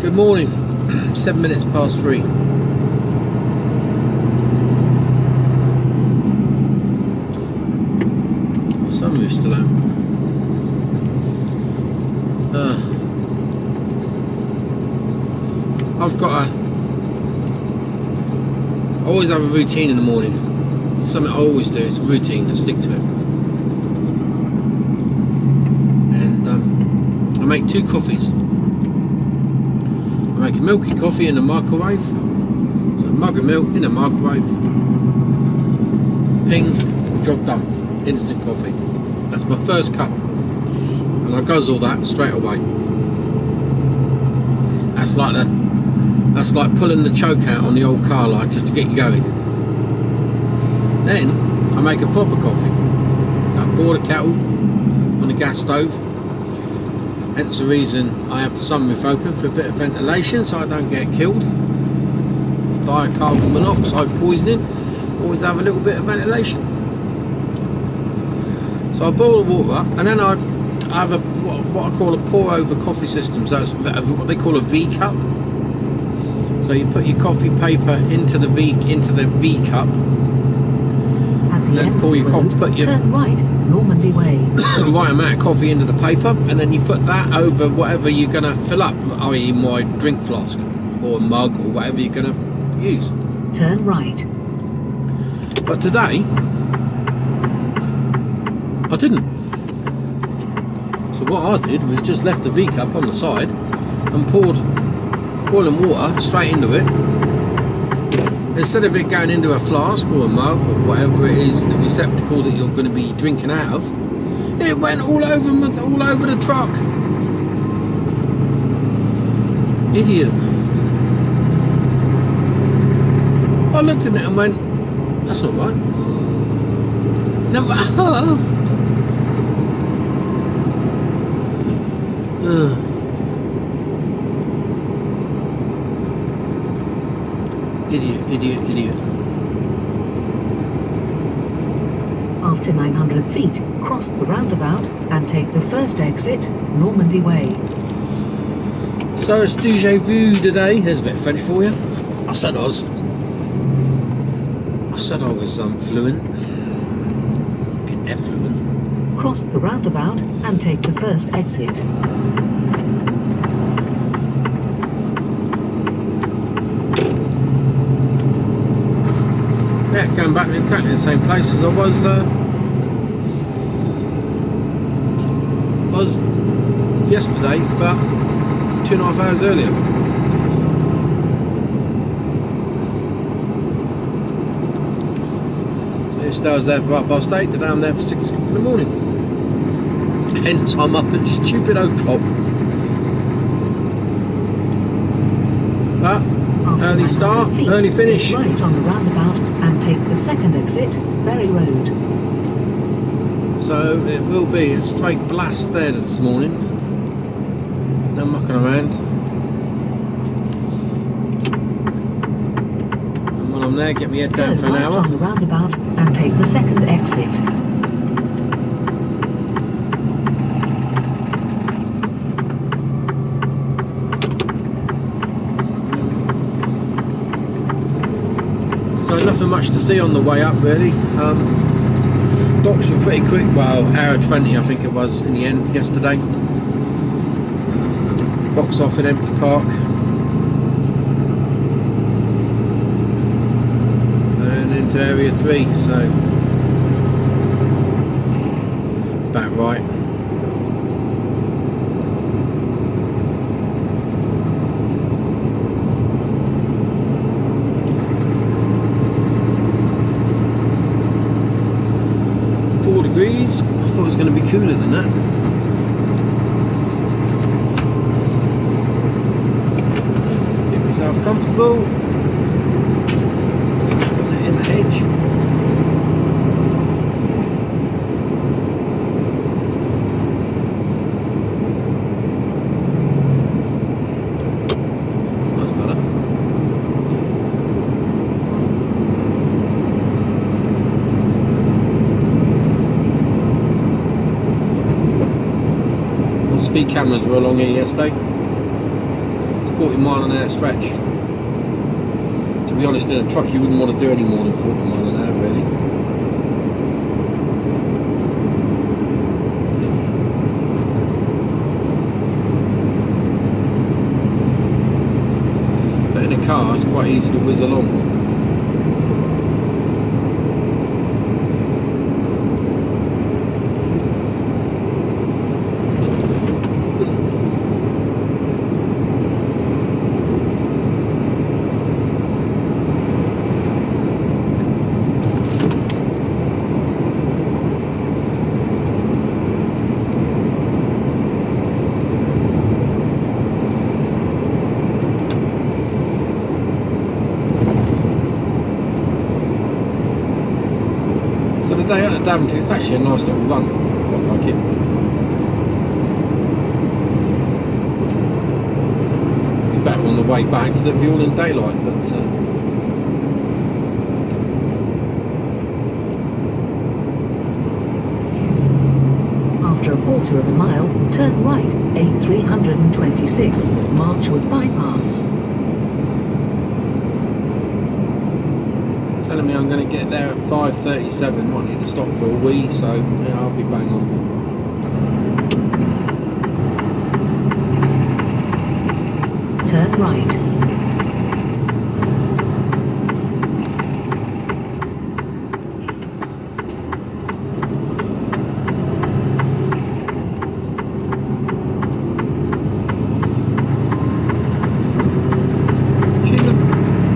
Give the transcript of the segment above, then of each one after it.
Good morning. 7 minutes past 3. Sunroof's still out. I always have a routine in the morning. It's something I always do. It's a routine. I stick to it. And I make 2 coffees. I make a milky coffee in the microwave. So a mug of milk in the microwave. Ping, job done. Instant coffee. That's my first cup. And I guzzle that straight away. That's like pulling the choke out on the old car light just to get you going. Then I make a proper coffee. I boil the kettle on the gas stove. Hence the reason I have the sunroof open for a bit of ventilation so I don't get killed. Carbon monoxide poisoning. Always have a little bit of ventilation. So I boil the water up and then I have what I call a pour over coffee system. So it's what they call a V cup. So you put your coffee paper into the V cup, and then pour your put your turn right, Normandy Way. right amount of coffee into the paper, and then you put that over whatever you're going to fill up, i.e. my drink flask or a mug or whatever you're going to use. Turn right. But today I didn't. So what I did was just left the V cup on the side and poured boiling water straight into it. Instead of it going into a flask or a mug or whatever it is, the receptacle that you're going to be drinking out of, it went all over the truck. Idiot. I looked at it and went, that's not right. Number half. Idiot. After 900 feet, cross the roundabout and take the first exit, Normandy Way. So it's déjà vu today. There's a bit of French for you. I said I was fluent. Effluent. Cross the roundabout and take the first exit. Yeah, going back to exactly the same place as I was yesterday, but 2.5 hours earlier. So yesterday I was there for 8:30, today I'm there for 6 o'clock in the morning. Hence I'm up at stupid o'clock. But early start, early finish. Right on the roundabout and take the second exit, Berry Road. So it will be a straight blast there this morning. No mucking around. And while I'm there, get my head down for an hour. On the roundabout and take the second exit. So nothing much to see on the way up really. Docks were pretty quick, well, hour 20 I think it was in the end yesterday. Box off in Empty Park. And into Area 3, so back right. Degrees. I thought it was going to be cooler than that. Get myself comfortable. Putting it in the hedge. That's better. Speed cameras were along here yesterday. 40-mile-an-hour stretch. To be honest, in a truck you wouldn't want to do any more than 40 mile an hour really. But in a car it's quite easy to whiz along. So the day out of Daventry, it's actually a nice little run. I quite like it. Be better on the way back because it'll be all in daylight, but After a quarter of a mile, turn right, A326, Marchwood Bypass. telling me I'm going to get there at 5:37. Might need to stop for a wee, so yeah, I'll be bang on. Turn right.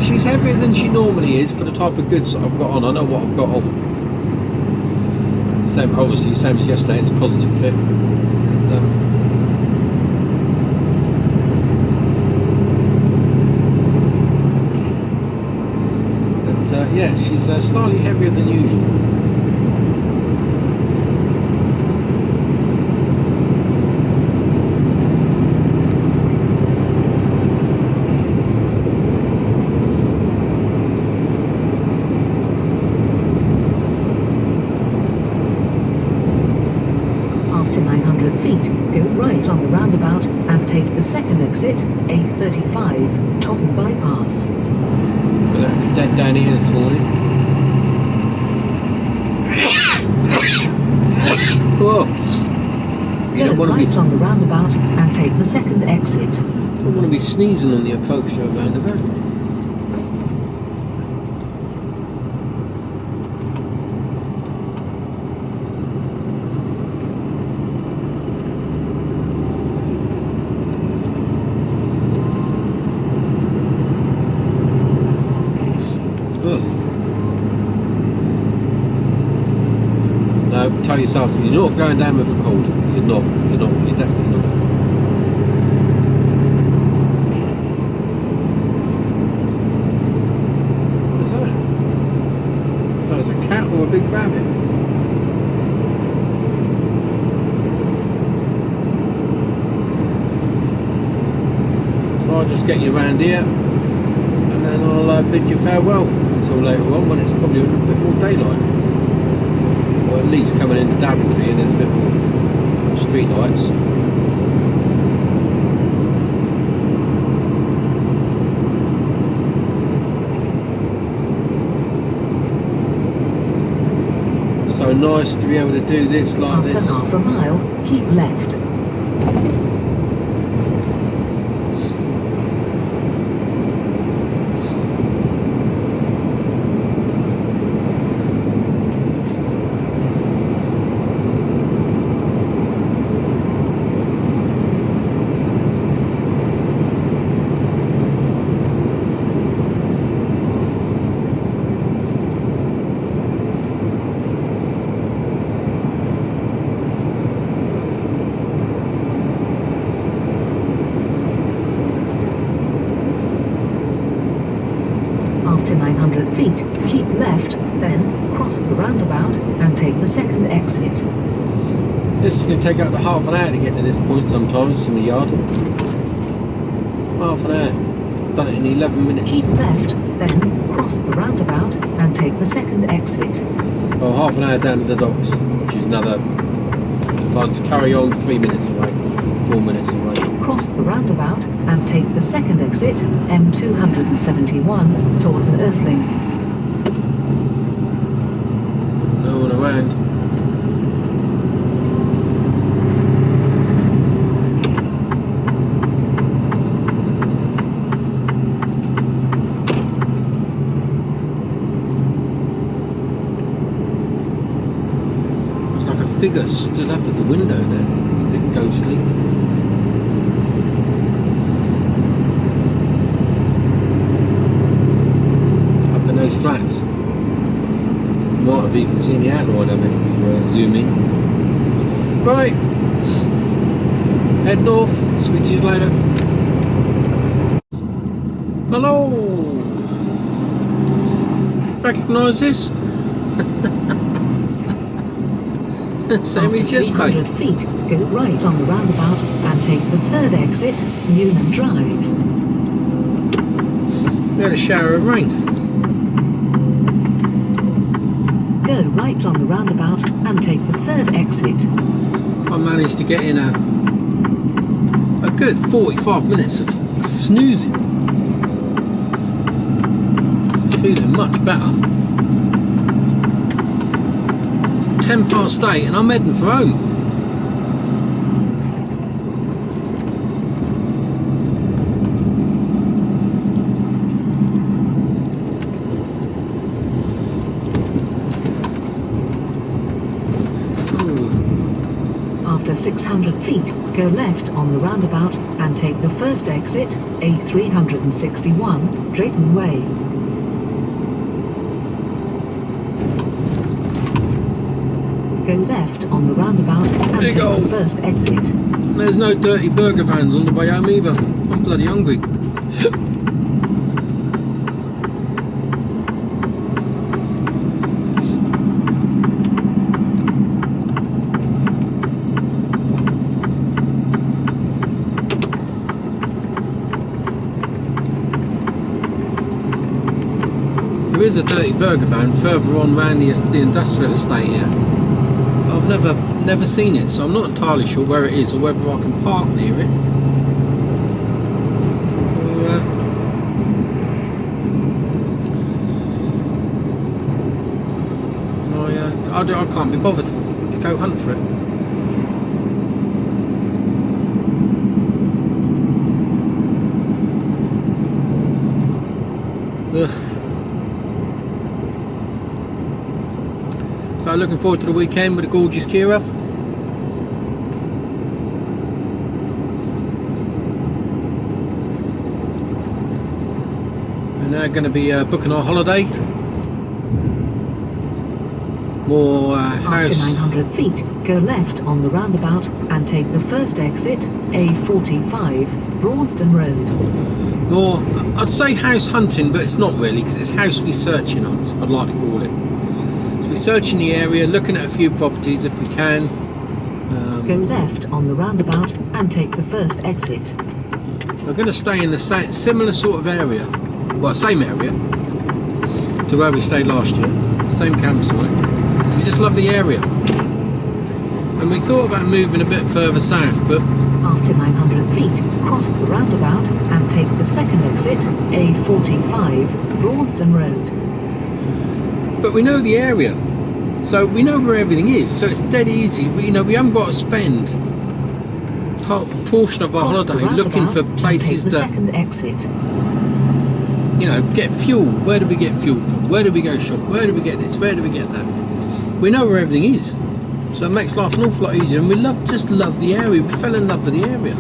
She's heavier than she normally is for the type of goods that I've got on. I know what I've got on. Same, obviously, same as yesterday. It's a positive fit. But yeah, she's slightly heavier than usual. After 900 feet, go right on the roundabout and take the second exit, A35, Totten Bypass. But I'm dead down here this morning. Whoa! You don't Go want to right be. on the roundabout and take the second exit. Don't want to be sneezing on the approach to a roundabout. No, tell yourself you're not going down with a cold. You're definitely not. What is that? If that was a cat or a big rabbit. So I'll just get you around here and then I'll bid you farewell until later on when it's probably a bit more daylight. Or at least coming into Daventry and there's a bit more street lights. So nice to be able to do this like After this. half a mile, keep left. After 900 feet, keep left, then cross the roundabout and take the second exit. This is going to take up to half an hour to get to this point sometimes from the yard. Half an hour. Done it in 11 minutes. Keep left, then cross the roundabout and take the second exit. Well, half an hour down to the docks, which is another, if I was to carry on, 3 minutes away. 4 minutes away. Cross the roundabout and take the second exit, M271, towards Ursling. No one around. It's like a figure stood up at the window there, a bit ghostly. Those flats. Might have even seen the outline of it if you zoom in. Right, head north. Speak to you later. Hello. Recognise this? Same as yesterday. 300 feet, go right on the roundabout and take the third exit, Newman Drive. We had a shower of rain. Go right on the roundabout and take the third exit. I managed to get in a good 45 minutes of snoozing. So feeling much better. It's 10 past 8 and I'm heading for home. After 600 feet, go left on the roundabout and take the first exit, A361, Drayton Way. Go left on the roundabout and take the first exit. There's no dirty burger vans on the way home either. I'm bloody hungry. There is a dirty burger van further on round the industrial estate here. I've never seen it, so I'm not entirely sure where it is or whether I can park near it. I can't be bothered to go hunt for it. Ugh. So looking forward to the weekend with a gorgeous Kira. We're now going to be booking our holiday. More house. After 900 feet, go left on the roundabout and take the first exit, A45, Braunston Road. More, I'd say house hunting, but it's not really, because it's house researching, I'd like to call it. It's researching the area, looking at a few properties if we can. Go left on the roundabout and take the first exit. We're going to stay in the similar sort of area, well, same area to where we stayed last year, same campsite. We just love the area. And we thought about moving a bit further south, but after 900 feet, cross the roundabout and take the second exit, A45, Braunston Road. But we know the area, so we know where everything is, so it's dead easy. We haven't got to spend a portion of our holiday looking for places that, second exit. Get fuel. Where do we get fuel from? Where do we go shop? Where do we get this? Where do we get that? We know where everything is, so it makes life an awful lot easier, and we just love the area. We fell in love with the area.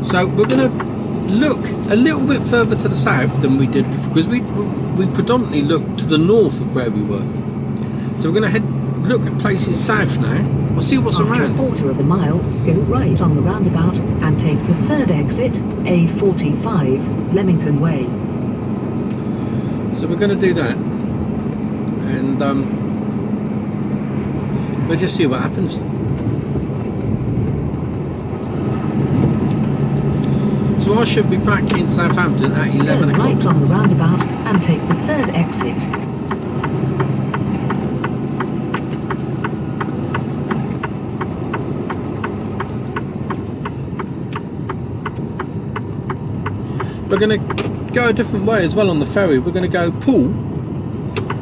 So we're going to look a little bit further to the south than we did before, because we predominantly looked to the north of where we were. So we're going to look at places south now. We'll see what's around. After a quarter of a mile, go right on the roundabout and take the third exit, A45, Leamington Way. So we're going to do that, and we'll just see what happens. So I should be back in Southampton at 11 o'clock. Right on the roundabout and take the third exit. we're going to go a different way as well on the ferry. We're going to go Poole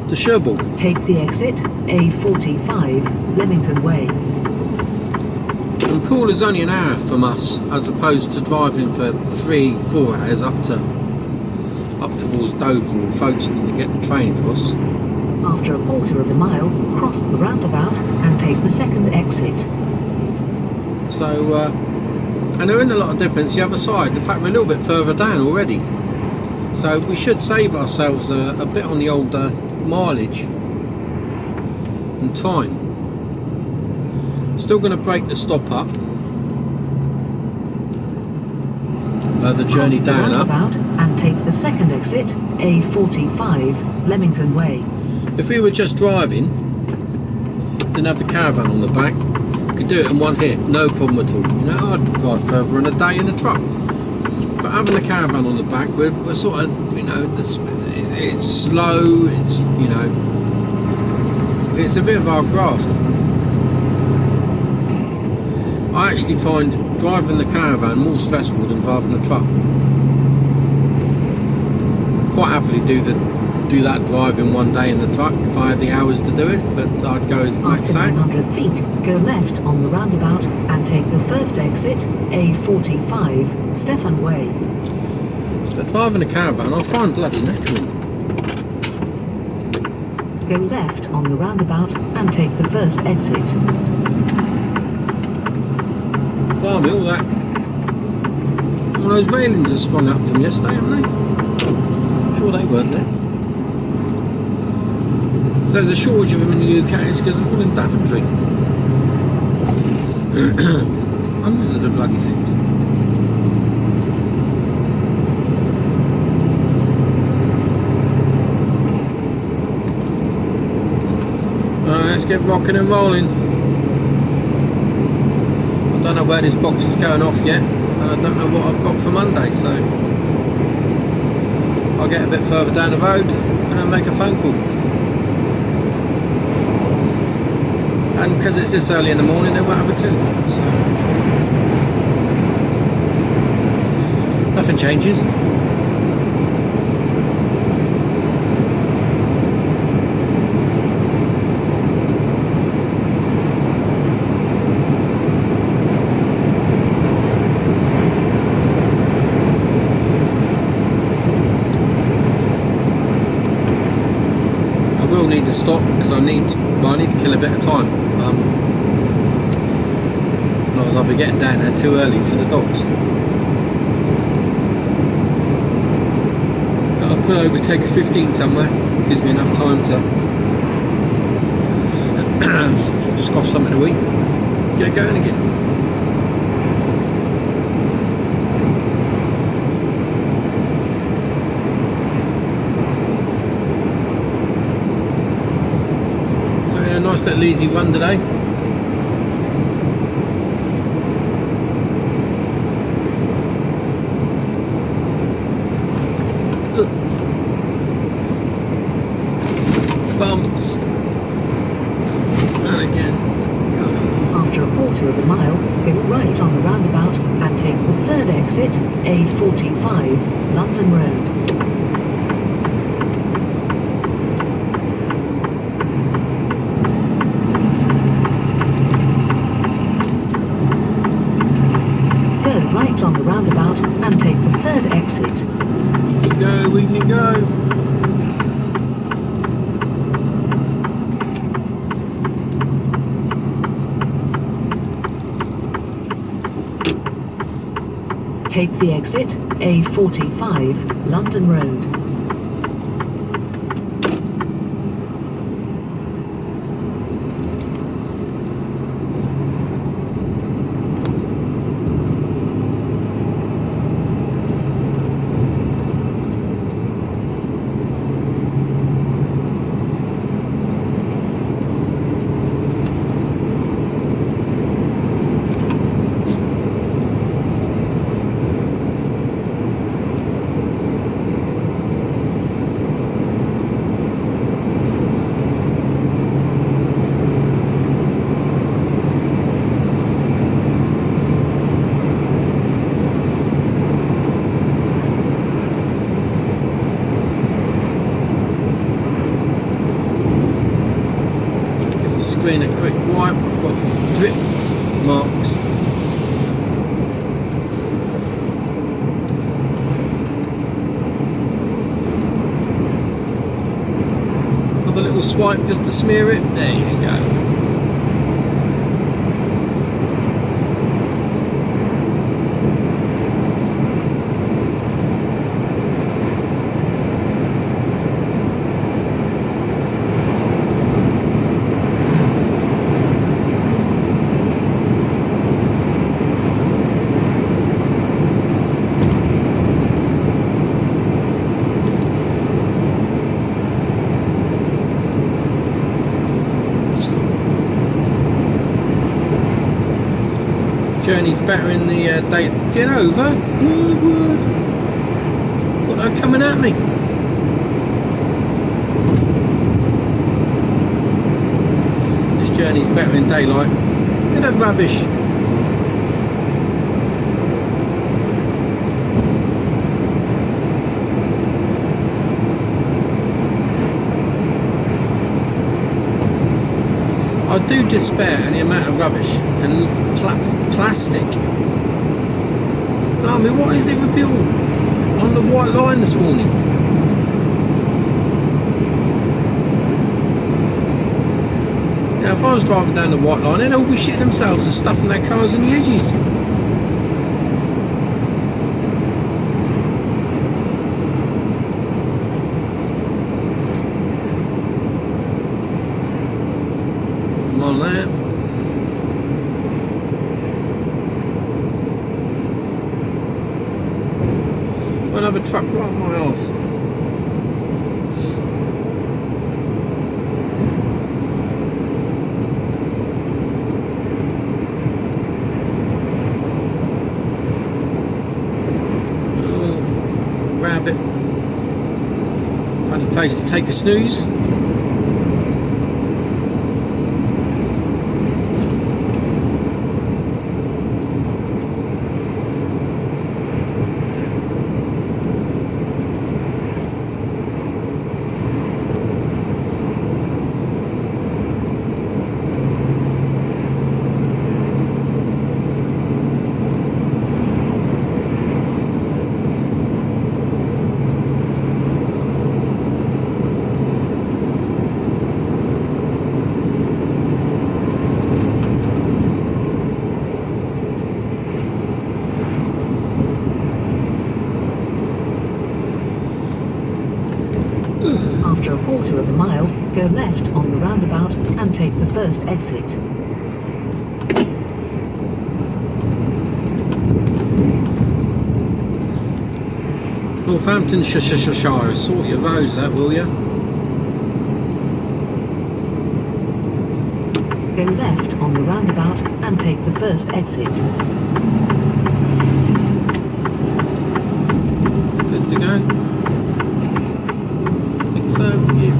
to Cherbourg. Take the exit A45 Leamington Way. And Poole is only an hour from us, as opposed to driving for 3-4 hours up towards Dover or Folkestone to get the train across. After a quarter of a mile, cross the roundabout and take the second exit. So, and there isn't a lot of difference the other side. In fact, we're a little bit further down already. So we should save ourselves a bit on the old mileage and time. Still going to break the stop up. The journey down up. And take the second exit, A45, Leamington Way. If we were just driving, didn't have the caravan on the back, could do it in one hit, no problem at all. You know, I'd drive further in a day in a truck. But having the caravan on the back, we're sort of, you know, it's slow, it's, you know, it's a bit of our graft. I actually find driving the caravan more stressful than driving a truck. Quite happily do that drive in one day in the truck if I had the hours to do it, but I'd go as max out. After 900 feet, go left on the roundabout and take the first exit, A45, Stefan Way. But driving a caravan, I find bloody knackering. Go left on the roundabout and take the first exit. Blimey, all those railings have sprung up from yesterday, haven't they? Sure they weren't there. If there's a shortage of them in the UK, it's because they're all in Daventry. Hundreds of the bloody things. Alright, let's get rocking and rolling. I don't know where this box is going off yet, and I don't know what I've got for Monday, so I'll get a bit further down the road and I'll make a phone call. And because it's this early in the morning, they won't have a clue, so nothing changes. Need to stop because I need to kill a bit of time. Otherwise I'll be getting down there too early for the dogs. I'll pull over, take a 15 somewhere. Gives me enough time to scoff something to eat. Get going again. Nice little easy run today. Bumps. And again. After a quarter of a mile, go right on the roundabout and take the third exit, A45, London Road. Right on the roundabout and take the third exit. We can go. Take the exit, A45, London Road. Screen a quick wipe. I've got drip marks. Another little swipe just to smear it. There you go. Journey's better in the day. Get over. Wood. What are coming at me? This journey's better in daylight. Bit of rubbish. I do despair at the amount of rubbish and plastic. But I mean, what is it with people on the white line this morning? Yeah, if I was driving down the white line, they'd all be shitting themselves and stuffing their cars in the edges. On there. Another truck right on my arse. Oh, rabbit. Funny place to take a snooze. After a quarter of a mile, go left on the roundabout and take the first exit. Northamptonshire, sort your roads out, will ya? Go left on the roundabout and take the first exit. Good to go. So, yeah.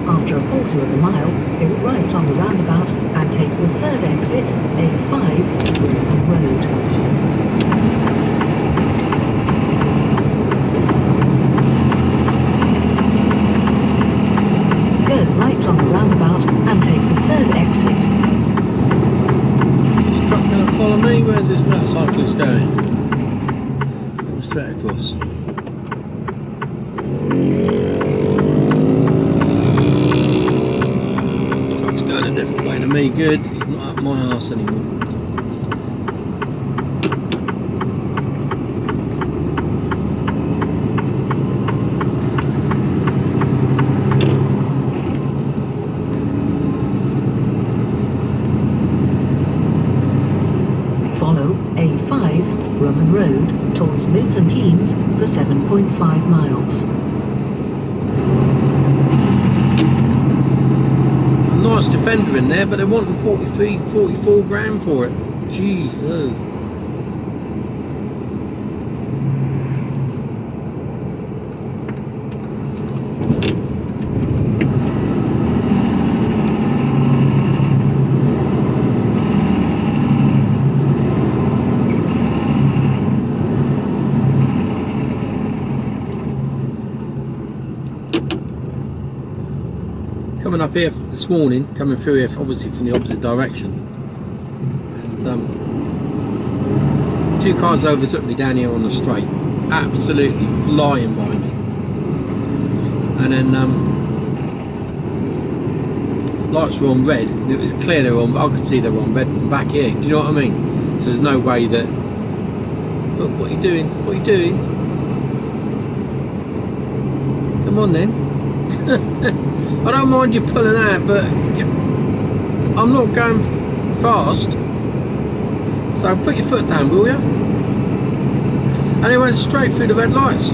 After a quarter of a mile, go right on the roundabout and take the third exit, A5, Road. Right on the roundabout and take the third exit. This truck going to follow me? Where's this motorcyclist going? I'm straight across. The truck's going a different way to me. Good. He's not up my arse anymore. Road towards Milton Keynes for 7.5 miles. A nice Defender in there, but they want 44 grand for it. Jeez, oh. coming up here this morning, coming through here obviously from the opposite direction, and two cars overtook me down here on the straight, absolutely flying by me, and then lights were on red, and it was clear they were on, I could see they were on red from back here, do you know what I mean? So there's no way that, oh, what are you doing, what are you doing? Come on then. I don't mind you pulling out, but I'm not going fast, so put your foot down, will you? And he went straight through the red lights.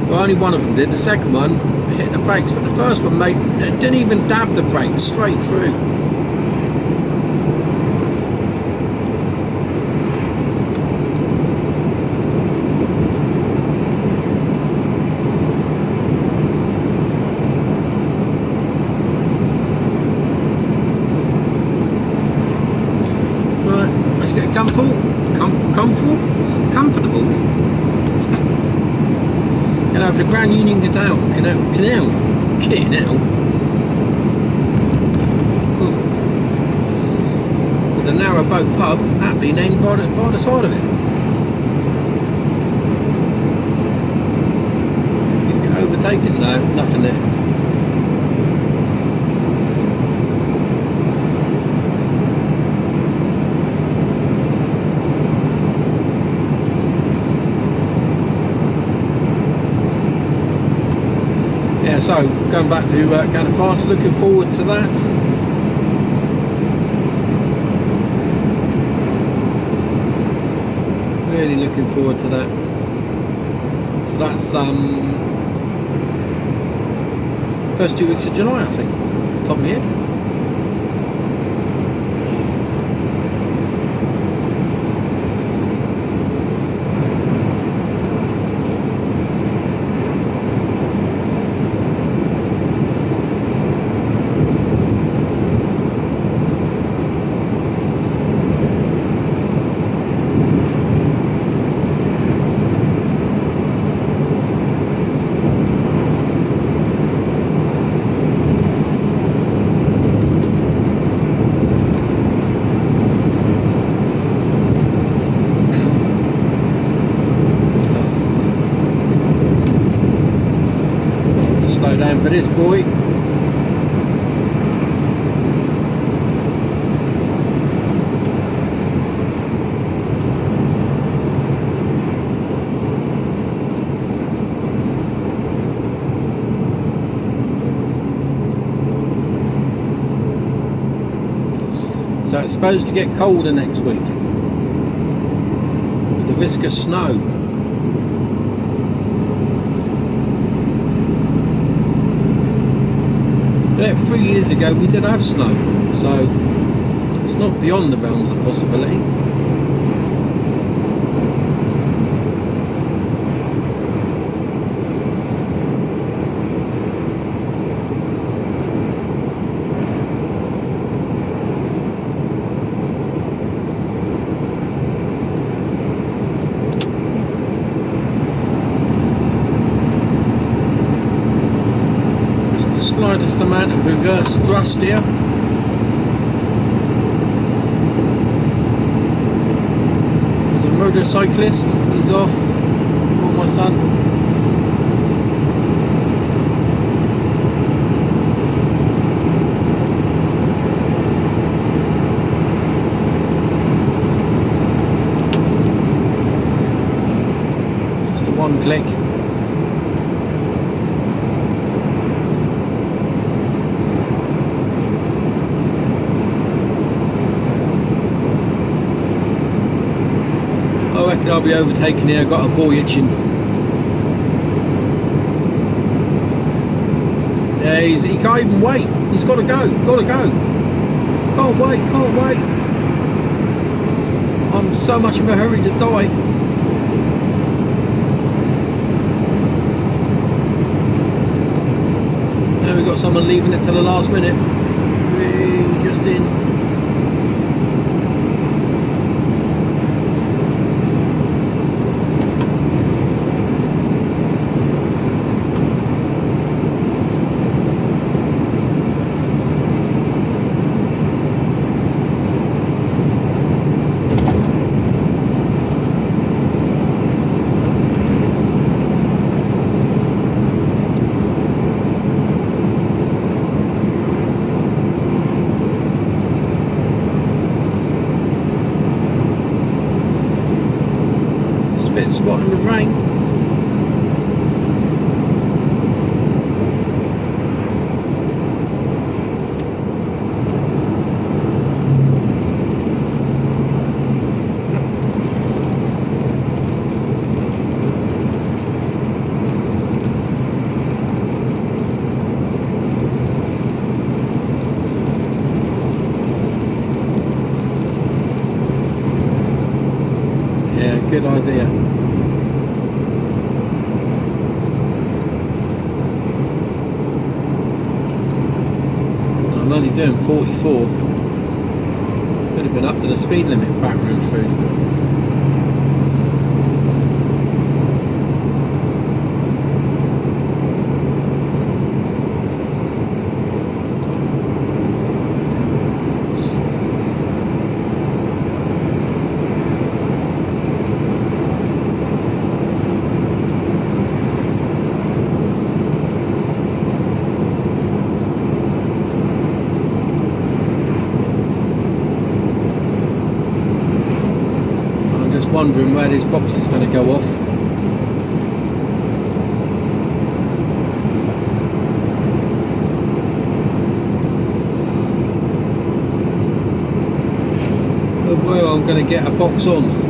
Well, only one of them did. The second one hit the brakes, but the first one didn't even dab the brakes, straight through. Let's get comfortable. Get over the Grand Union Canal. With a narrow boat pub, aptly named by the side of it. You can get overtaken? No, nothing there. So, going back to Gala France, looking forward to that. Really looking forward to that. So that's first 2 weeks of July, I think, off the top of my head. Slow down for this boy. So it's supposed to get colder next week with the risk of snow. Yeah, 3 years ago we did have snow, so it's not beyond the realms of possibility. Slightest amount of reverse thrust here. There's a motorcyclist, he's off. Oh, my son. Just a one click. I'll be overtaken here, I've got a boy itching. Yeah, he can't even wait. He's got to go, Can't wait. I'm so much of a hurry to die. Now we've got someone leaving it till the last minute. Just in. spotting with rain. Yeah, good idea. I'm only doing 44. Could have been up to the speed limit battering through. Wondering where this box is going to go off. Where I'm going to get a box on.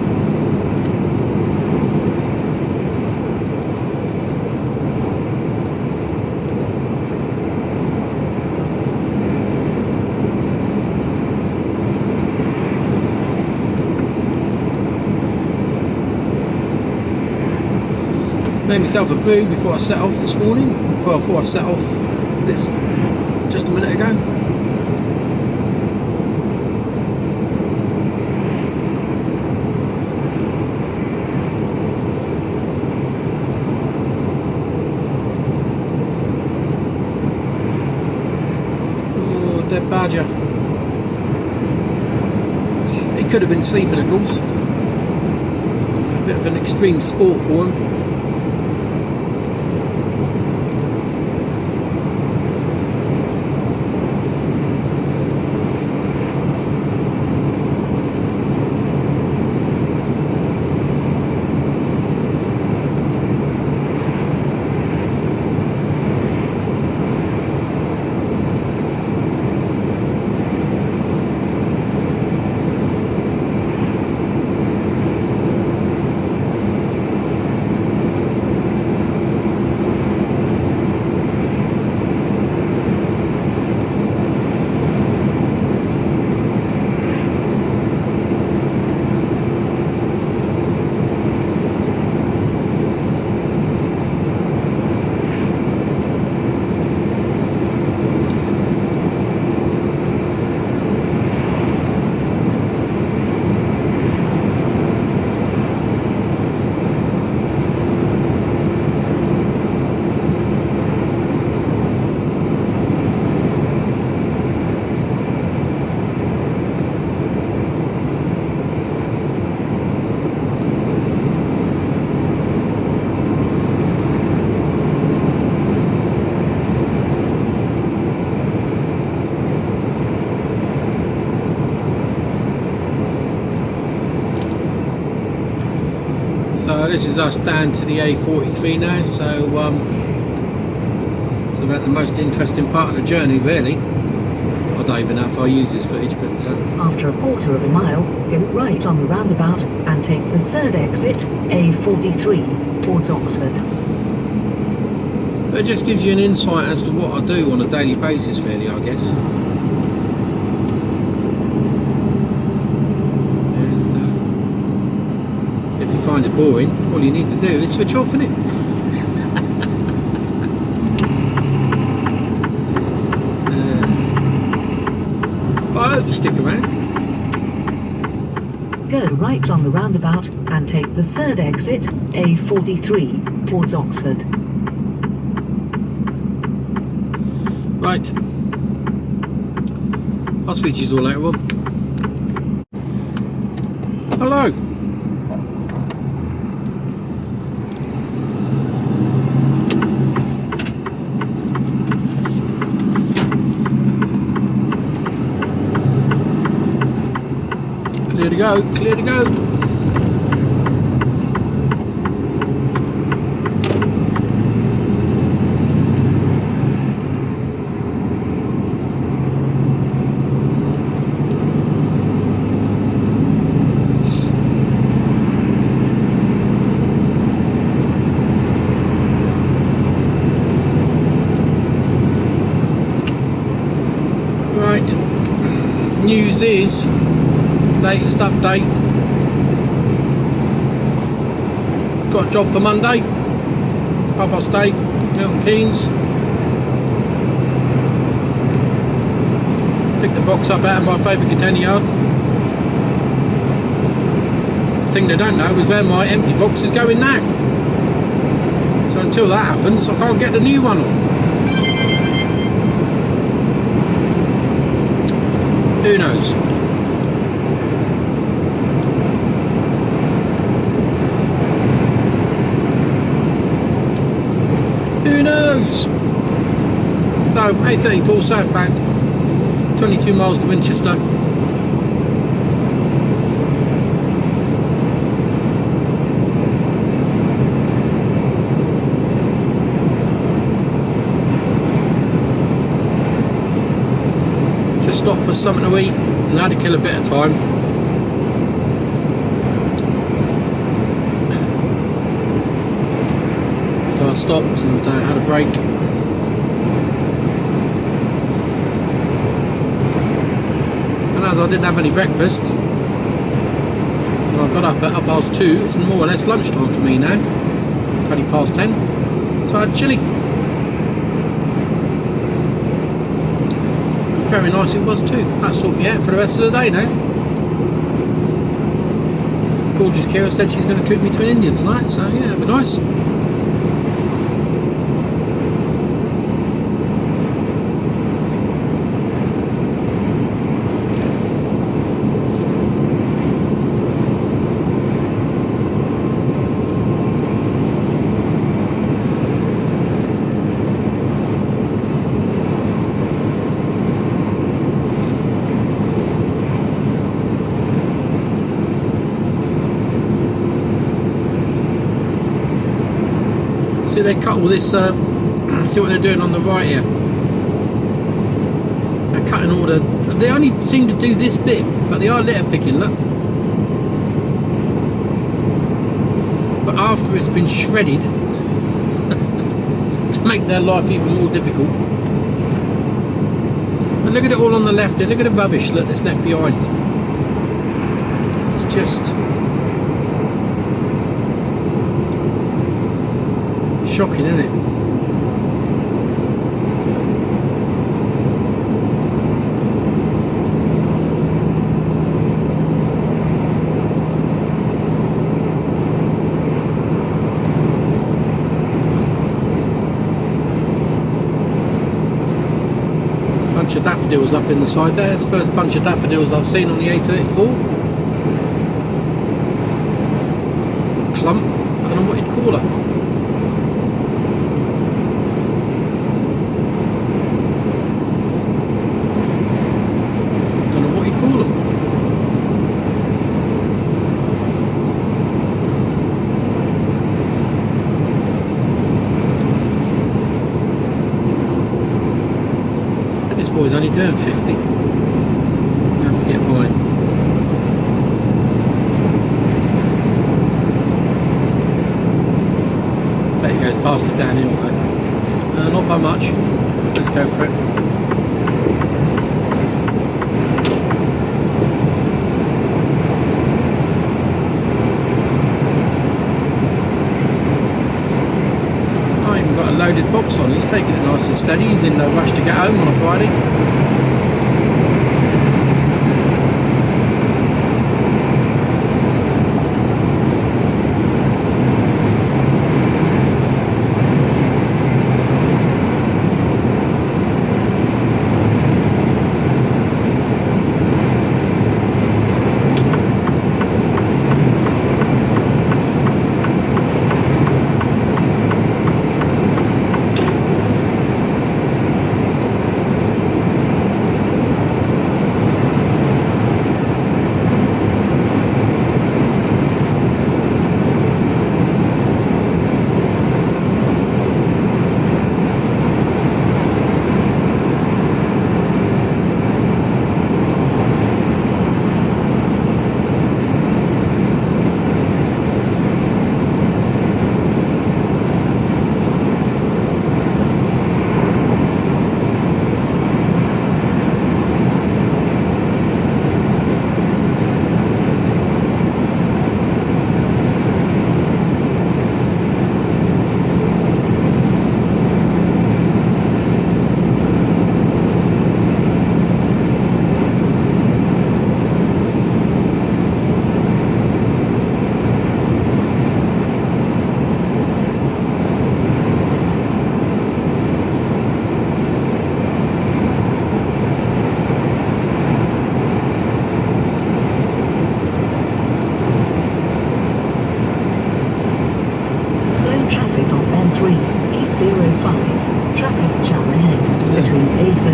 Made myself a brew before I set off this morning. Well, before I set off this just a minute ago. Oh, dead badger. He could have been sleeping, of course. A bit of an extreme sport for him. So this is us down to the A43 now, so it's about the most interesting part of the journey really. I don't even know if I use this footage, but after a quarter of a mile, go right on the roundabout and take the third exit, A43, towards Oxford. it just gives you an insight as to what I do on a daily basis really, I guess. If you find it boring, all you need to do is switch off, innit? But I hope you stick around. Go right on the roundabout and take the third exit, A43, towards Oxford. Right. I'll speak to you all later on. Hello. Clear to go, clear to go. news is, latest update, got a job for Monday, 8:30, Milton Keynes. Pick the box up out of my favourite container yard. The thing they don't know is where my empty box is going now. So until that happens, I can't get the new one on. Who knows? Who knows? So, A34 southbound, 22 miles to Winchester. Just stopped for something to eat and had to kill a bit of time. So I stopped and had a break. And as I didn't have any breakfast, when I got up at 2:30, it's more or less lunchtime for me now, 10:20. So I had chilli. Very nice it was too. That sorted me out for the rest of the day now. Gorgeous Kira said she's going to treat me to an Indian tonight, so yeah, it'll be nice. See, they cut all this, see what they're doing on the right here. They're cutting all the, they only seem to do this bit, but they are litter picking, look. But after it's been shredded, to make their life even more difficult. And look at it all on the left here, look at the rubbish, look, that's left behind. It's just shocking, isn't it? Bunch of daffodils up in the side there. It's the first bunch of daffodils I've seen on the A34. A clump, I don't know what you'd call her. This boy's only doing 50. I have to get by him. Bet he goes faster downhill though. Not by much. Let's go for it. Got a loaded box on, he's taking it nice and steady, he's in no rush to get home on a Friday.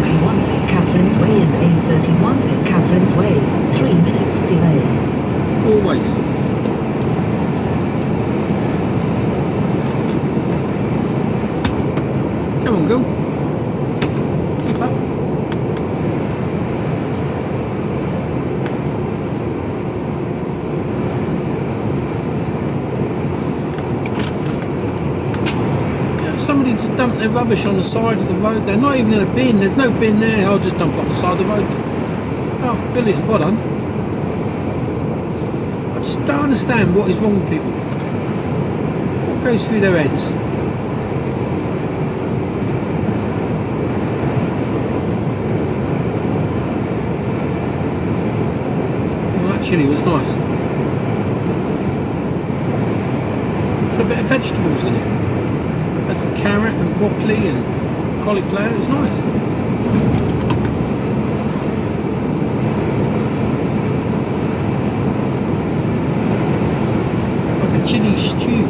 A21 St Catherine's Way and A31 St Catherine's Way. 3 minutes delay. Always. Come on, girl. Keep up. Somebody just dumped their rubbish on the side of the road. They're not even in a bin. There's no bin there. I'll just dump it on the side of the road. Oh, brilliant. Well done. I just don't understand what is wrong with people. What goes through their heads? Well, that chilli was nice. Had a bit of vegetables in it. Had some carrot and broccoli and cauliflower. It was nice. Like a chilli stew.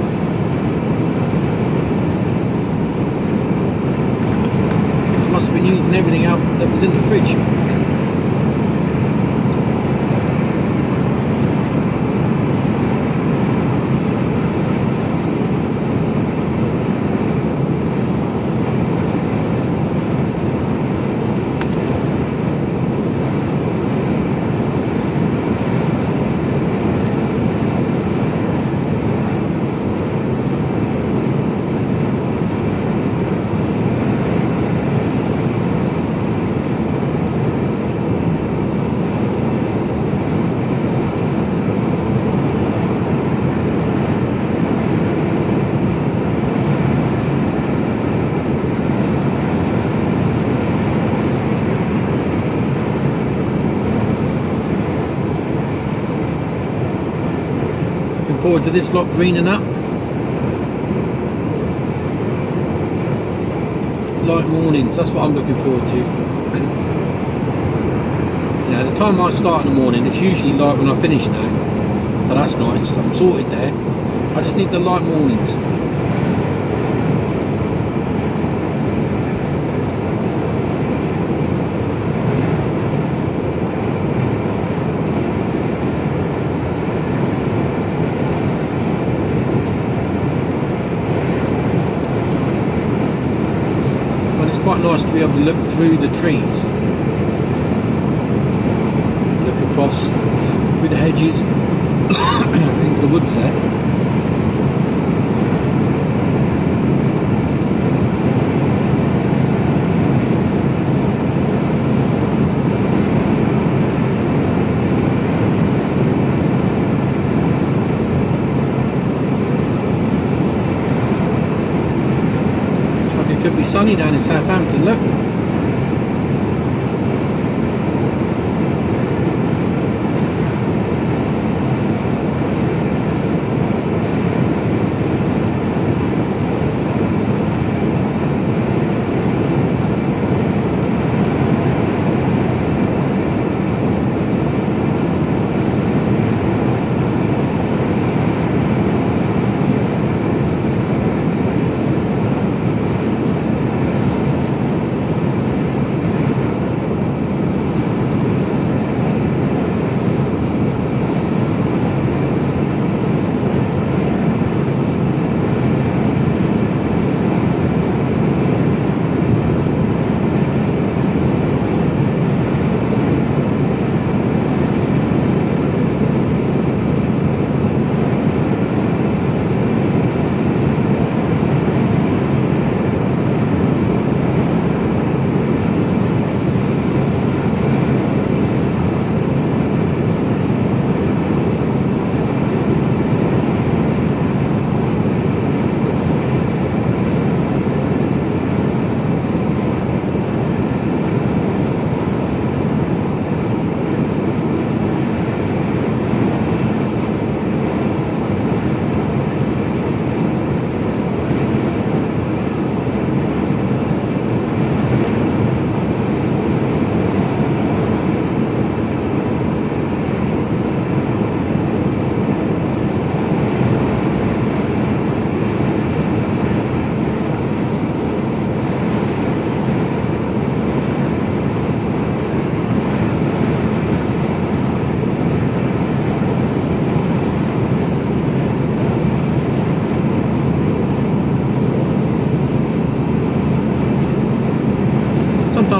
I must have been using everything out that was in the fridge. Forward to this lot greening up. Light mornings, that's what I'm looking forward to. You know, the time I start in the morning, it's usually light when I finish now. So that's nice, I'm sorted there. I just need the light mornings. Quite nice to be able to look through the trees, look across through the hedges into the woods there. It could be sunny down in Southampton, look.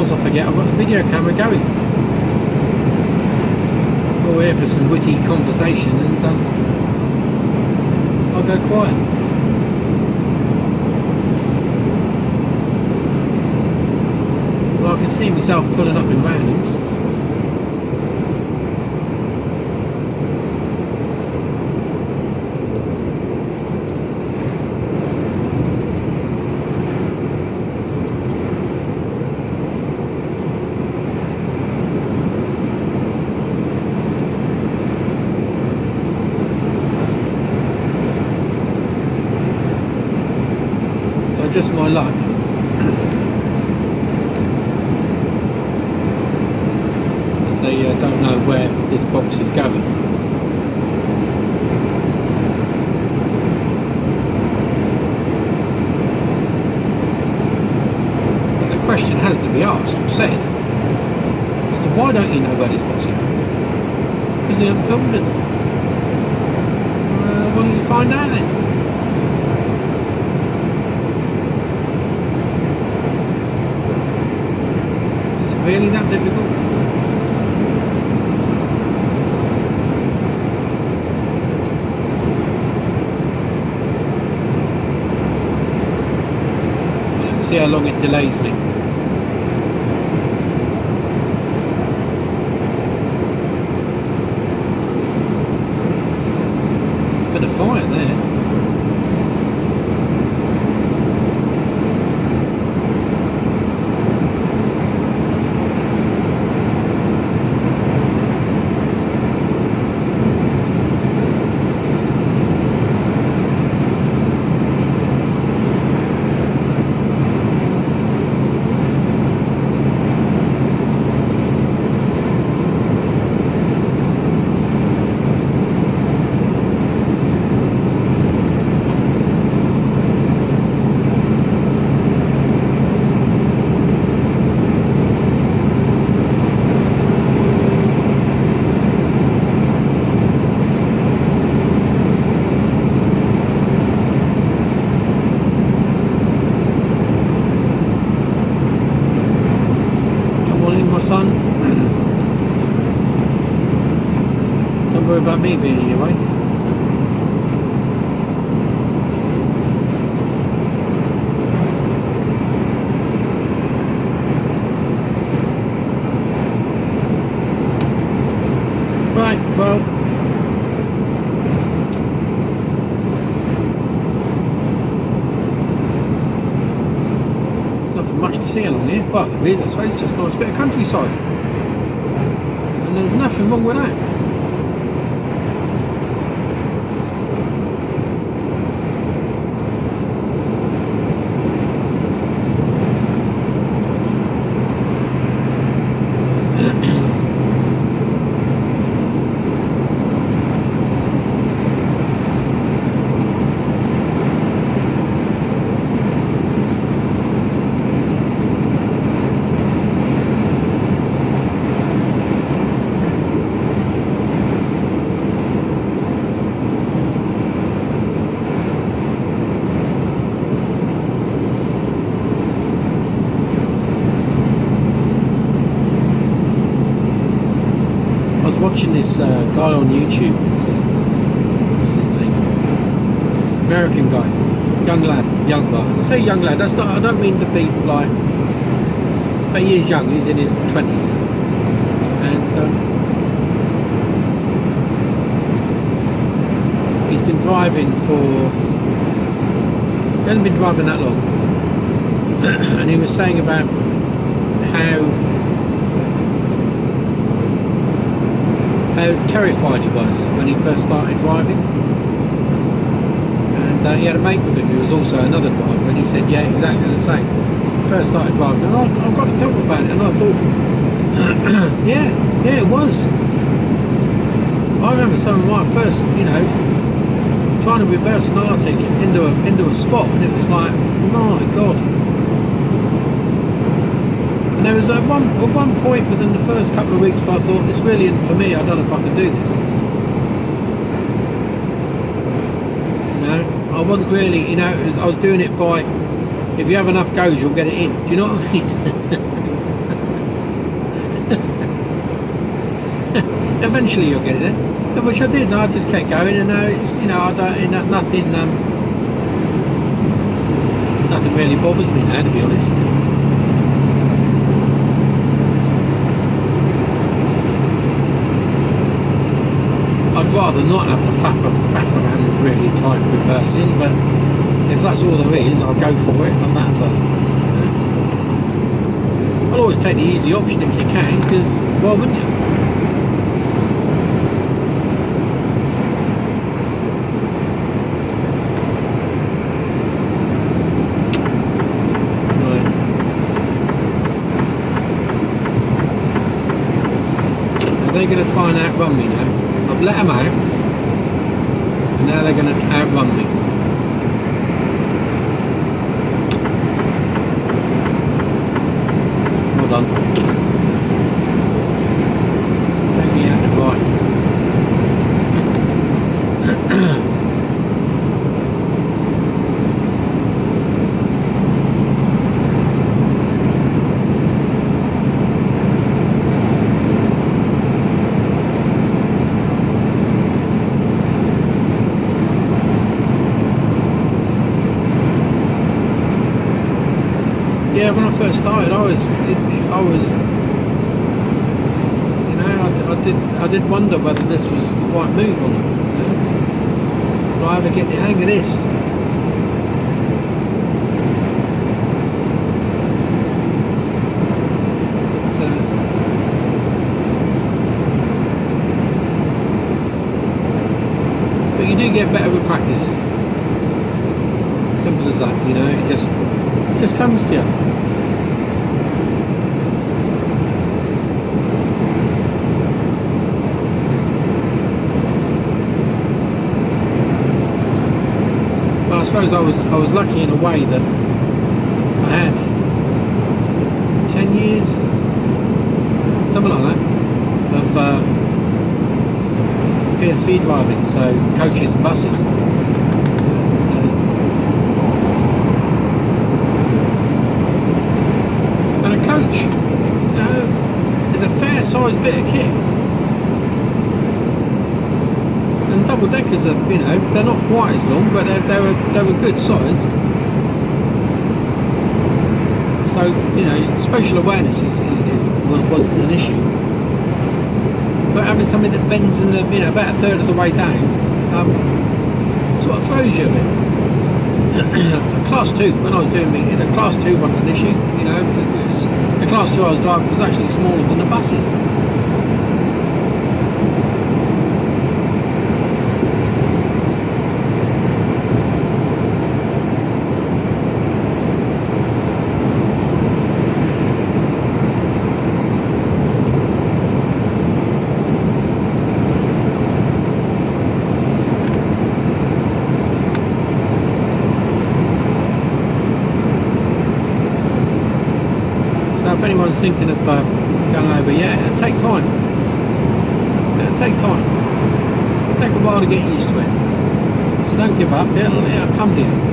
else I forget, I've got the video camera going. We're here for some witty conversation and I'll go quiet. Well, I can see myself pulling up in randoms. Just my luck. That they don't know where this box is going. But the question has to be asked or said as to why don't you know where this box is going? Because they haven't told us. Why don't you find out then? Really that difficult? Well, let's see how long it delays me. There's been a fire there. Son, don't worry about me being in your way. Right, well, much to see along here. Well, there is, I suppose, just a nice bit of countryside. And there's nothing wrong with that. Watching this guy on YouTube. What's his name? American guy, young lad, I say young lad. That's not. I don't mean to be like, but he is young. He's in his 20s, and he's been driving for. He hasn't been driving that long, and he was saying about how terrified he was when he first started driving, and he had a mate with him who was also another driver, and he said yeah, exactly the same. He first started driving and I got to think about it, and I thought yeah it was. I remember some of my first, trying to reverse an Arctic into a spot, and it was like, my God. And there was at one point within the first couple of weeks where I thought, this really isn't for me, I don't know if I can do this. I wasn't really, I was doing it by, if you have enough goes, you'll get it in. Do you know what I mean? Eventually you'll get it there. Which I did, and I just kept going, and now it's, you know, I don't, nothing really bothers me now, to be honest. I'd rather not have to faff around with really tight reversing, but if that's all there is, I'll go for it on that. But I'll always take the easy option if you can, because why wouldn't you? They're going to try and outrun me now. I've let them out, and now they're going to outrun me. Well done. Take me out to dry. Yeah, when I first started, I was, you know, I did wonder whether this was the right move or not. You know, will I ever get the hang of this? But you do get better with practice. Simple as that. You know, it just comes to you. Well, I suppose I was lucky in a way that I had 10 years, something like that, of PSV driving, so coaches and buses. Coach, you know, is a fair sized bit of kit, and double deckers are, you know, they're not quite as long, but they're a good size. So, you know, spatial awareness was an issue, but having something that bends in the, you know, about a third of the way down, sort of throws you a bit. Class 2, when I was doing me, you know, Class 2 wasn't an issue, you know, the Class 2 I was driving was actually smaller than the buses. If anyone's thinking of going over, it'll take time. It'll take time. It'll take a while to get used to it. So don't give up. It'll come to you.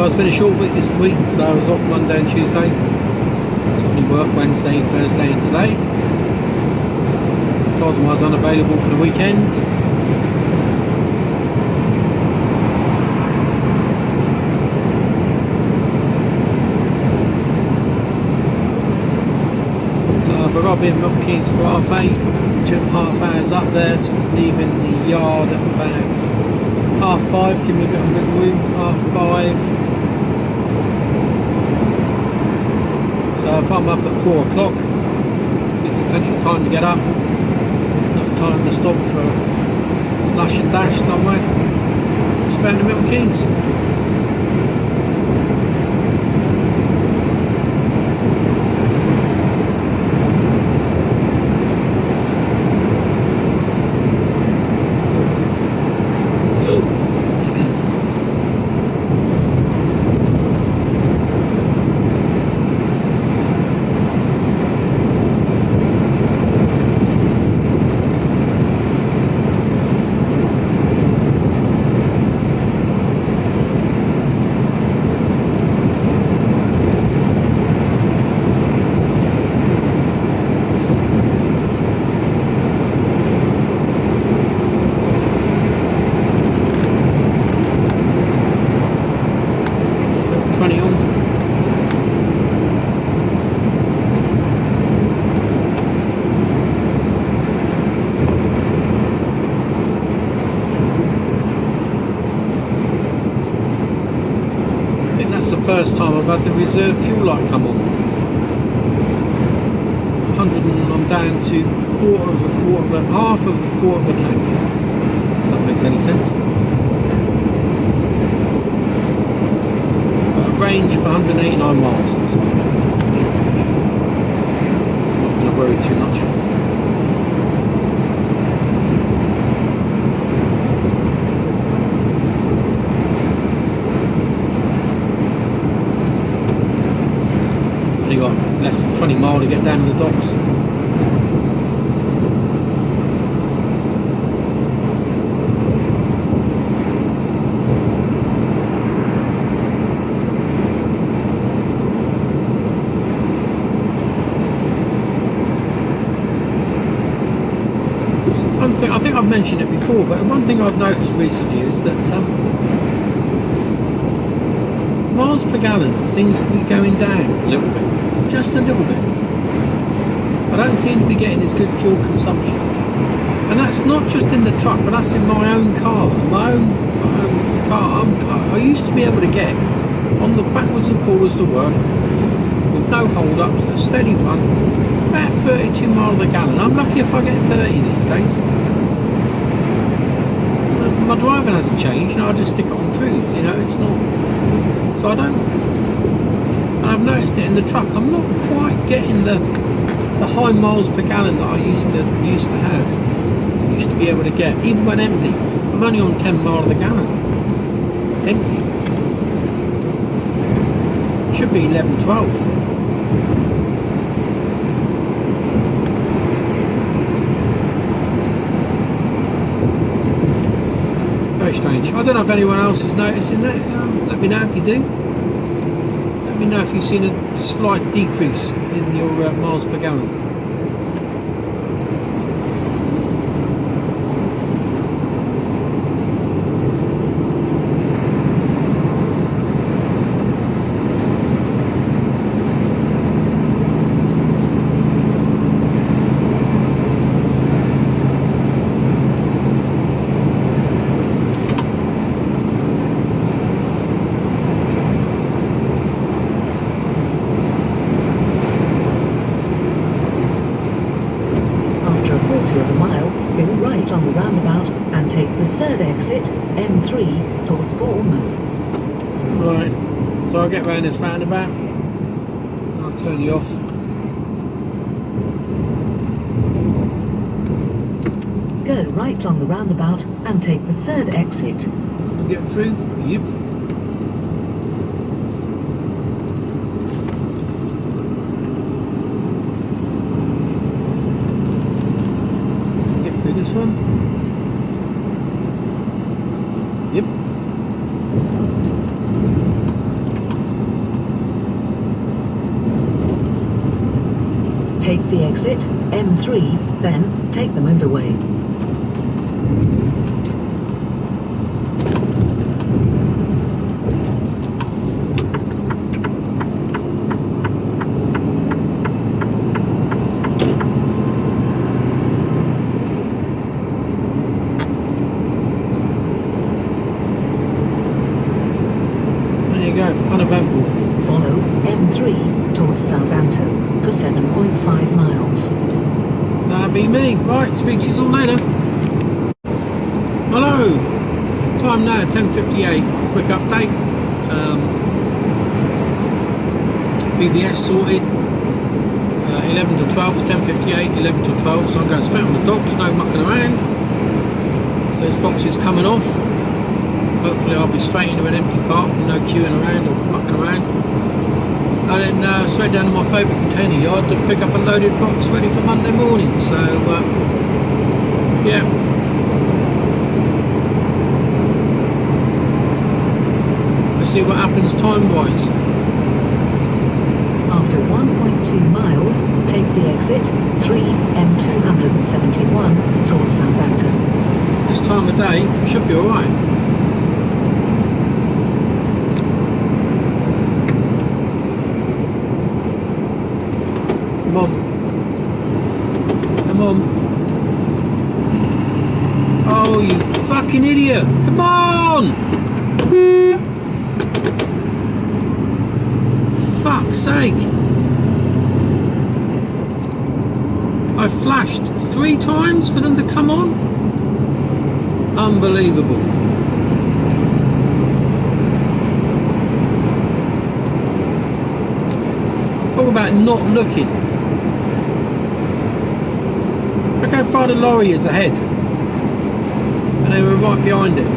Well, it's been a short week this week, so I was off Monday and Tuesday. So I only worked Wednesday, Thursday and today. Told them I was unavailable for the weekend. So if I've got to be in Milton Keynes for 8:30, 2.5 hours up there, so it's leaving the yard at about 5:30, give me a bit of wiggle room, 5:30. So if I'm up at 4 o'clock, gives me plenty of time to get up, enough time to stop for a slash and dash somewhere, straight into Milton Keynes. First time I've had the reserve fuel light come on. 100 and I'm down to half of a quarter of a tank. If that makes any sense. A range of 189 miles. So I'm not going to worry too much. Got less than 20 miles to get down to the docks. One thing, I think I've mentioned it before, but one thing I've noticed recently is that miles per gallon seems to be going down a little bit. Just a little bit. I don't seem to be getting as good fuel consumption, and that's not just in the truck, but that's in my own car. My own car. I used to be able to get on the backwards and forwards to work with no hold-ups, a steady run, about 32 miles a gallon. I'm lucky if I get 30 these days. My driving hasn't changed. I just stick it on cruise. It's not. So I don't. And I've noticed it in the truck. I'm not quite getting the high miles per gallon that I used to have. Used to be able to get, even when empty. I'm only on 10 miles a gallon. Empty. Should be 11, 12. Very strange. I don't know if anyone else is noticing that. Let me know if you do. Let me know if you've seen a slight decrease in your miles per gallon. On the roundabout and take the third exit, M3, towards Bournemouth. Right, so I'll get round this roundabout. I'll turn you off. Go right on the roundabout and take the third exit. Get through? Yep. This one. Yep. take the exit, M3, then take the motorway. Uneventful. Follow M3 towards Southampton for 7.5 miles. That'll be me. Right, speak to you all later. Hello. Time now, 10:58. Quick update. BBS sorted. 11 to 12 is 10:58. 11 to 12, so I'm going straight on the docks. No mucking around. So this box is coming off. Hopefully I'll be straight into an empty park with no queuing around or mucking around. And then straight down to my favourite container yard to pick up a loaded box ready for Monday morning. So, yeah. Let's see what happens time-wise. After 1.2 miles, take the exit 3M271 towards Southampton. This time of day should be alright. Come on. Come on. Oh, you fucking idiot. Come on! Fuck's sake. I flashed 3 times for them to come on? Unbelievable. Talk about not looking. Look how far the lorry is ahead, and they were right behind it,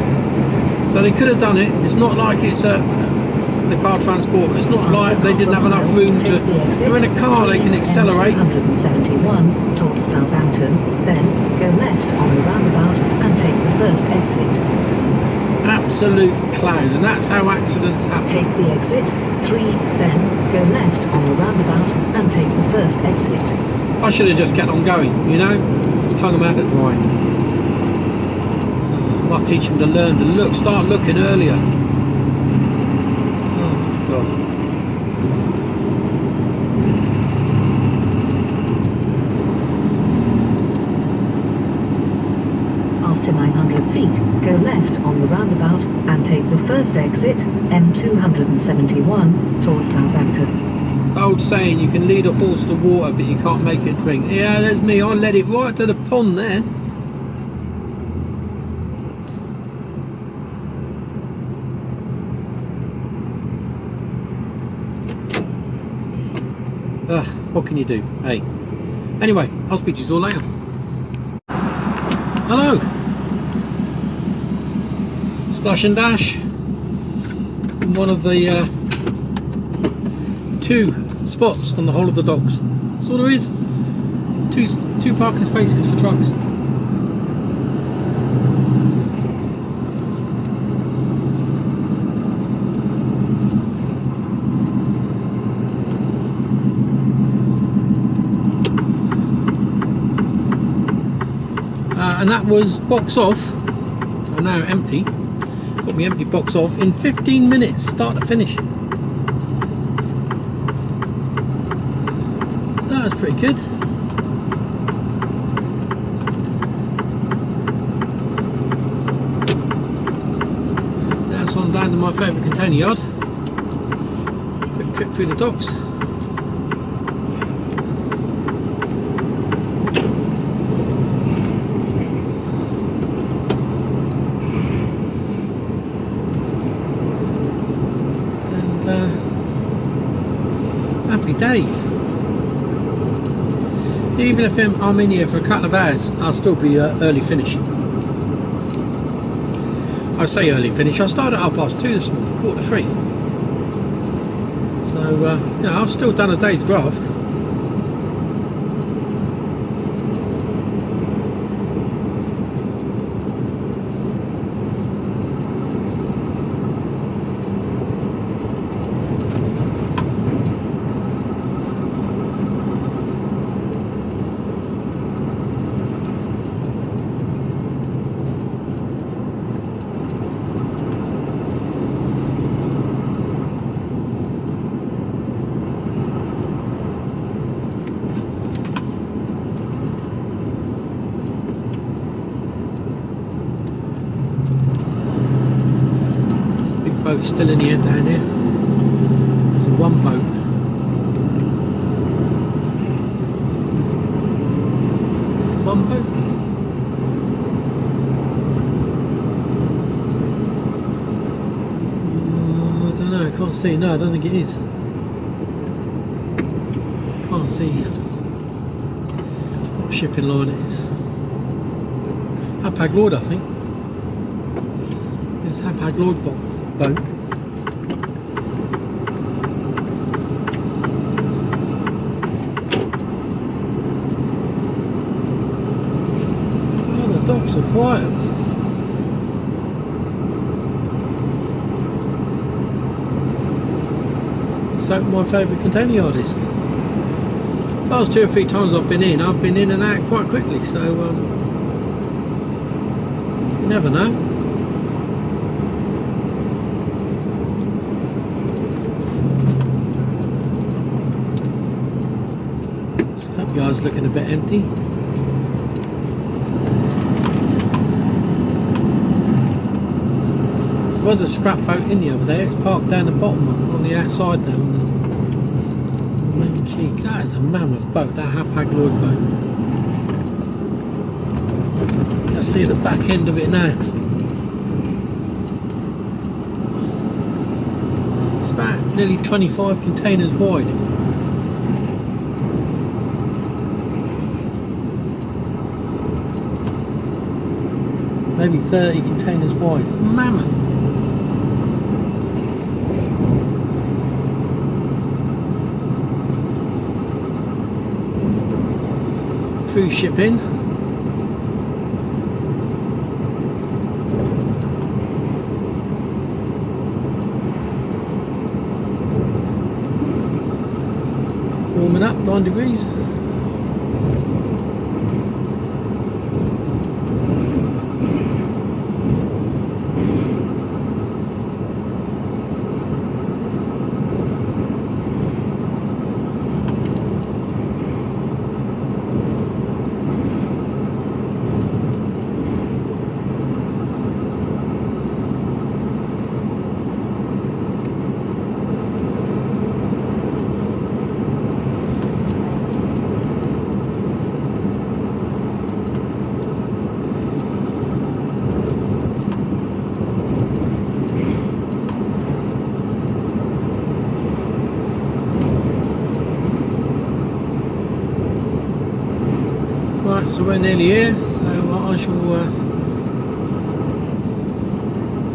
so they could have done it. It's not like it's the car transporter. It's not like they didn't have enough room to. They're in a car, they can accelerate. 271 towards Southampton, then go left on the roundabout and take the first exit. Absolute clown, and that's how accidents happen. Take the exit 3, then go left on the roundabout and take the first exit. I should have just kept on going, you know, hung them out to dry. Might teach them to learn to look, start looking earlier. Oh my God. After 900 feet, go left on the roundabout and take the first exit, M271, towards Southampton. The old saying, you can lead a horse to water but you can't make it drink. Yeah, there's me, I led it right to the pond there. Ugh, what can you do? Hey. Anyway, I'll speak to you all later. Hello. Splash and dash. In one of the 2 spots on the whole of the docks. That's all there is. Two parking spaces for trucks. And that was box off, so now empty. Got me empty box off in 15 minutes, start to finish. That was pretty good. Now it's on down to my favourite container yard. Quick trip through the docks. Happy days. Even if I'm in here for a couple of hours, I'll still be early finish. I say early finish, I started at 2:30 this morning, 2:45. So, you know, I've still done a day's draft. boat still in the air down here. There's one boat. Is it one boat? I don't know, I can't see. No, I don't think it is. Can't see what shipping line it is. Hapag-Lloyd, I think. It's Hapag-Lloyd boat. Oh, the docks are quiet. It's like my favourite container yard is. Last 2 or 3 times I've been in and out quite quickly, so you never know. Scrapyard's looking a bit empty. There was a scrap boat in the other day. It's parked down the bottom on the outside there on the main quay. That is a mammoth boat, that Hapag-Lloyd boat. You can see the back end of it now. It's about nearly 25 containers wide. Maybe 30 containers wide. It's mammoth. Cruise shipping. Warming up, 9 degrees. Right, so we're nearly here, so I shall,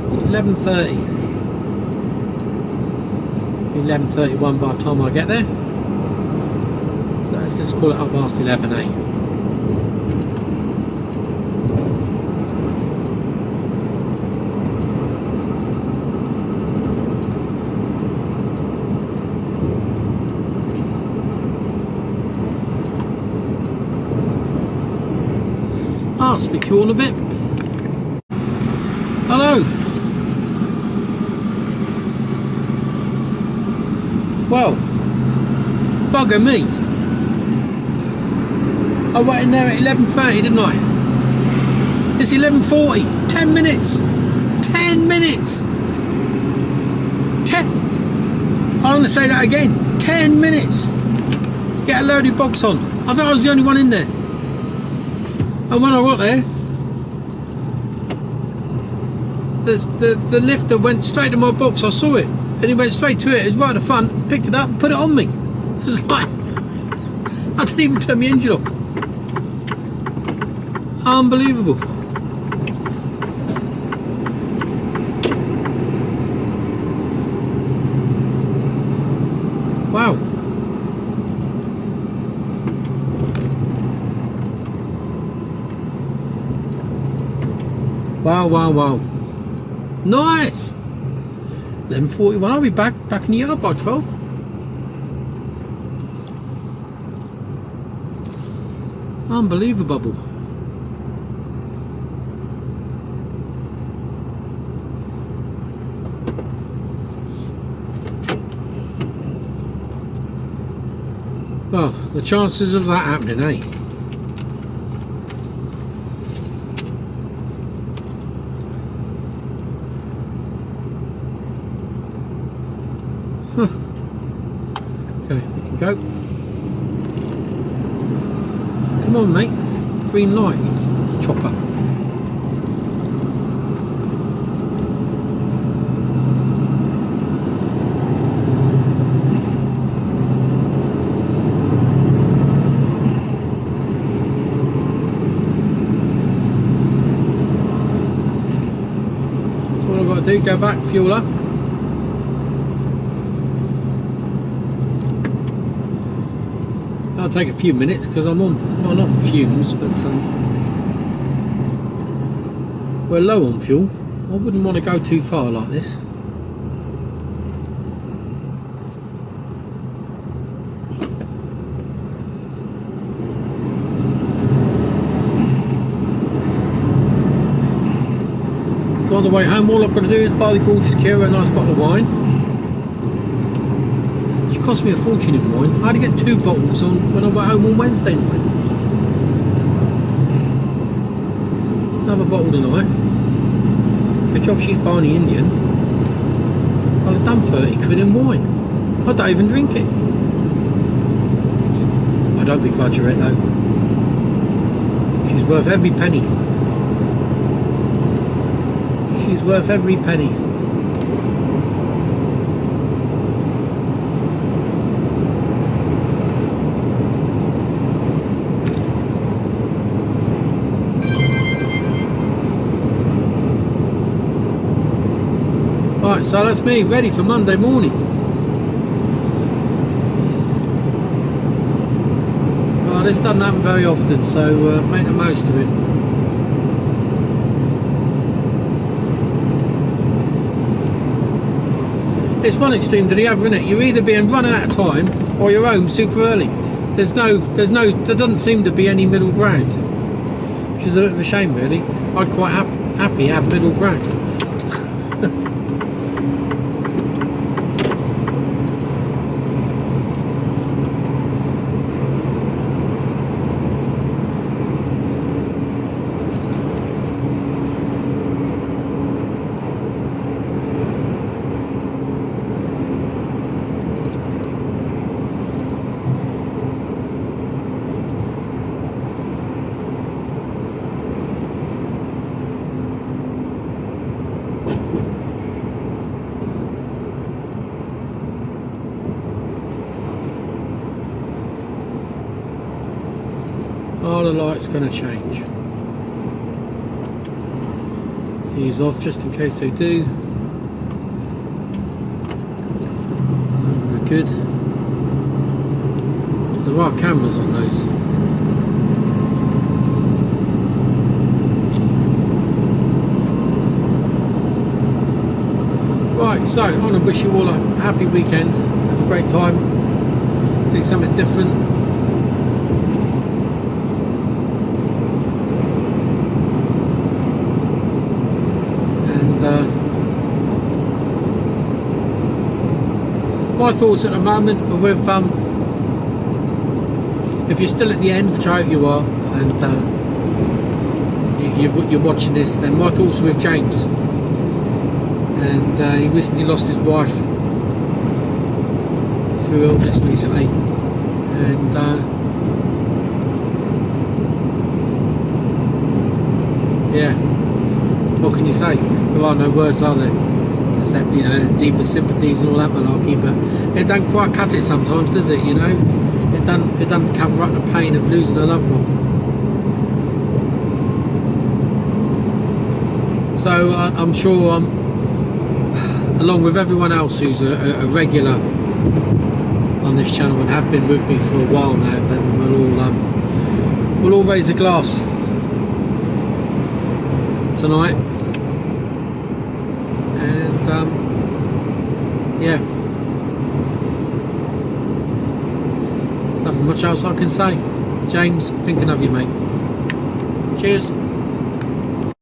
it's 11:30, 11:31 by the time I get there, so let's just call it up past 11, eh? I'll speak to you all in a bit. Hello. Well, bugger me. I went in there at 11:30, didn't I? It's 11:40. 10 minutes. 10 minutes. 10. I'm going to say that again. 10 minutes. Get a loaded box on. I thought I was the only one in there. And when I got there, the lifter went straight to my box. I saw it, and he went straight to it. It was right at the front, picked it up and put it on me. It was like, I didn't even turn my engine off. Unbelievable. Wow. Wow, wow, wow. Nice! 11:41, I'll be back in the yard by 12. Unbelievable. Well, the chances of that happening, eh? Okay, we can go. Come on, mate. Green light. Chopper. All I've got to do, go back, fuel up. I'll take a few minutes because I'm on, well, not on fumes, but we're low on fuel. I wouldn't want to go too far like this. So on the way home, all I've got to do is buy the gorgeous Kira a nice bottle of wine. Which cost me a fortune in wine. I had to get 2 bottles on when I went home on Wednesday night. Another bottle tonight. Good job she's buying the Indian. I'd have done 30 quid in wine. I don't even drink it. I don't begrudge her it though. She's worth every penny. She's worth every penny. Right, so that's me ready for Monday morning. Well, this doesn't happen very often, so make the most of it. It's one extreme to the other, isn't it? You're either being run out of time or you're home super early. There doesn't seem to be any middle ground, which is a bit of a shame, really. I'd quite happy have middle ground. Oh, the light's going to change. So he's off just in case they do. We're good. There are cameras on those. Right, so I want to wish you all a happy weekend. Have a great time. Do something different. My thoughts at the moment are with if you're still at the end, which I hope you are, and you're watching this, then my thoughts are with James. And he recently lost his wife through illness recently, and yeah, what can you say? There are no words, are there? Except, you know, deepest sympathies and all that malarkey, but it doesn't quite cut it sometimes, does it? You know, it doesn't cover up the pain of losing a loved one. So I'm sure, along with everyone else who's a regular on this channel and have been with me for a while now, then we'll all raise a glass tonight. And yeah, nothing much else I can say. James, thinking of you, mate. Cheers.